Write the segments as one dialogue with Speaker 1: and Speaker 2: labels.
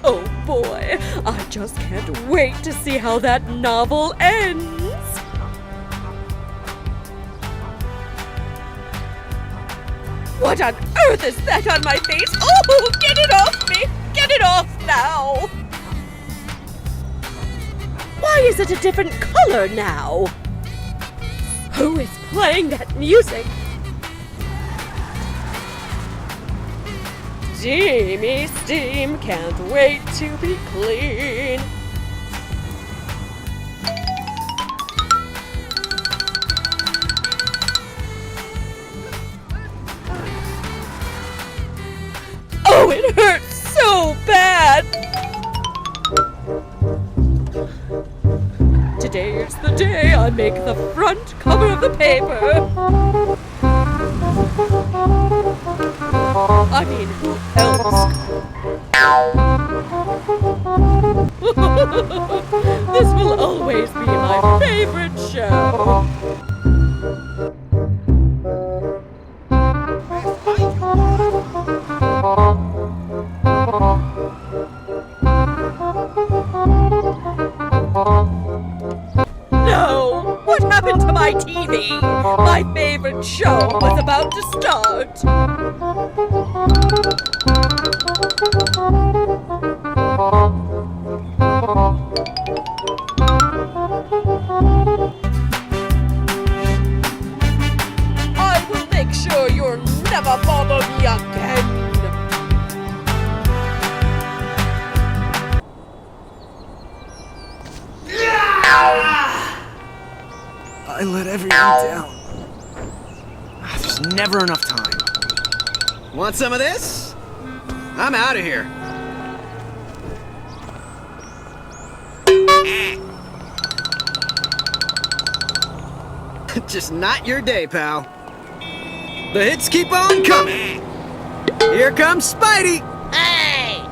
Speaker 1: Oh boy, I just can't wait to see how that novel ends. What on earth is that on my face? Oh, get it off me! Get it off now! Why is it a different color now? Who is playing that music? Steamy steam, can't wait to be clean. Oh, it hurts so bad! Today's the day I make the front cover of the paper. I mean, who else? This will always be my favorite show. No! What happened to my TV? My favorite show was about to start. I will make sure you'll never bother me again.
Speaker 2: I let everyone down. There's never enough time. Want some of this? I'm out of here. Just not your day, pal. The hits keep on coming. Here comes Spidey.
Speaker 3: Hey!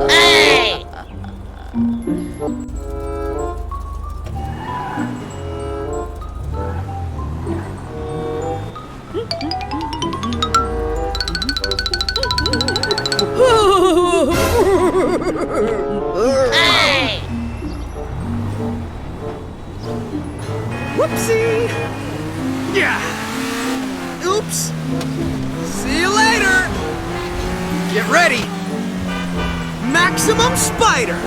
Speaker 3: Hey! Hey!
Speaker 2: Whoopsie! Yeah! Oops! See you later! Get ready! Maximum Spider!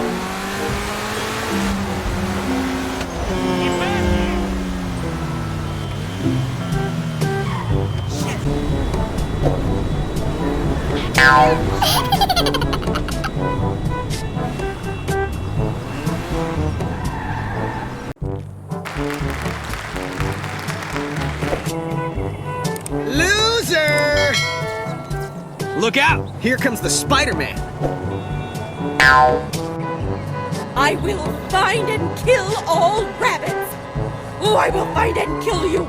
Speaker 2: Loser! Look out! Here comes the Spider-Man!
Speaker 1: I will find and kill all rabbits! Oh, I will find and kill you!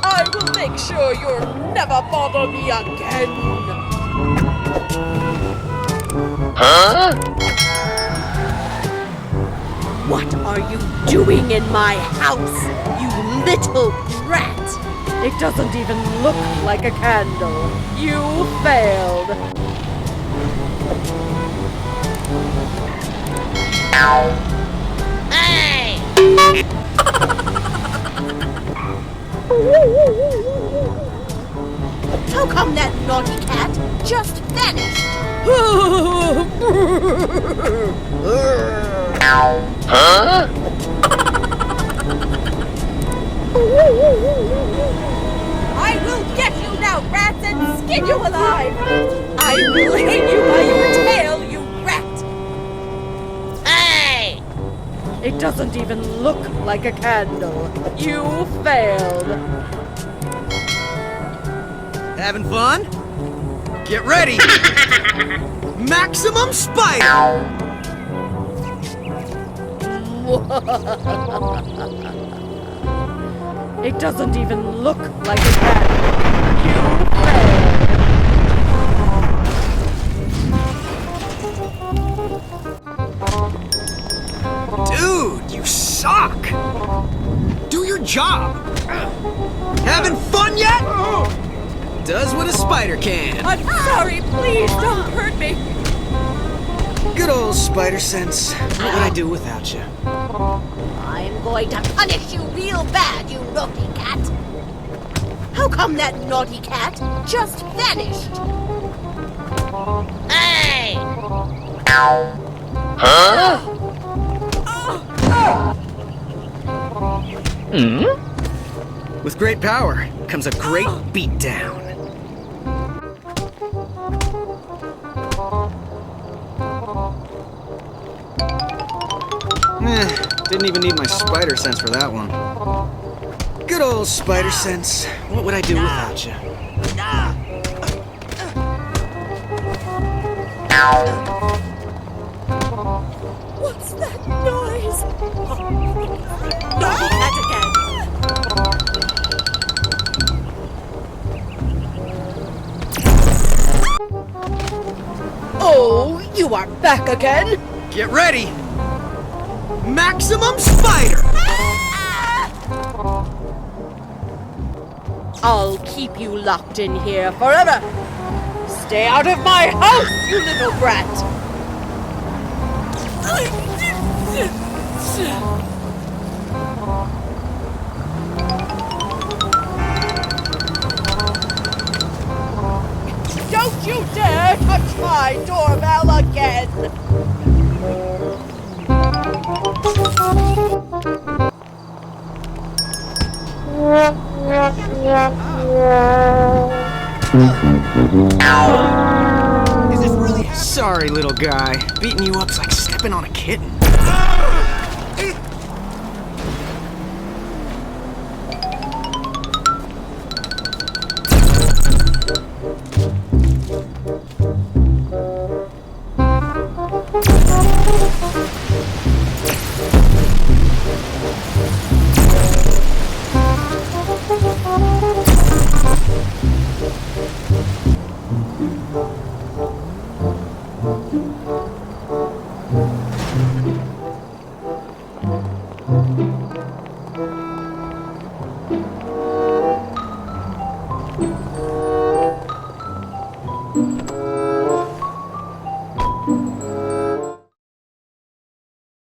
Speaker 1: I will make sure you'll never bother me again!
Speaker 3: Huh?
Speaker 1: What are you doing in my house, you little brat? It doesn't even look like a candle. You failed.
Speaker 3: Hey!
Speaker 1: How come that naughty cat just vanished?
Speaker 3: Huh?
Speaker 1: I will get you now, rats, and skin you alive! I will hang you by your tail, you rat!
Speaker 3: Hey!
Speaker 1: It doesn't even look like a candle. You failed.
Speaker 2: Having fun? Get ready! Maximum Spider!
Speaker 1: It doesn't even look like a cat. You failed.
Speaker 2: Dude, you suck! Do your job! Having fun yet? Does what a spider can.
Speaker 1: I'm sorry, please don't hurt me.
Speaker 2: Good old spider sense. What would I do without you?
Speaker 3: I'm going to punish you real bad, you naughty cat. How come that naughty cat just vanished? Hey! Huh?
Speaker 2: With great power comes a great beatdown. Didn't even need my spider sense for that one. Good old spider sense. What would I do without you?
Speaker 1: What's that noise? Naughty cat again. Oh, you are back again?
Speaker 2: Get ready! Maximum Spider!
Speaker 1: I'll keep you locked in here forever. Stay out of my house, you little brat. Don't you dare touch my doorbell again!
Speaker 2: Is this really? Sorry, little guy. Beating you up's like stepping on a kitten.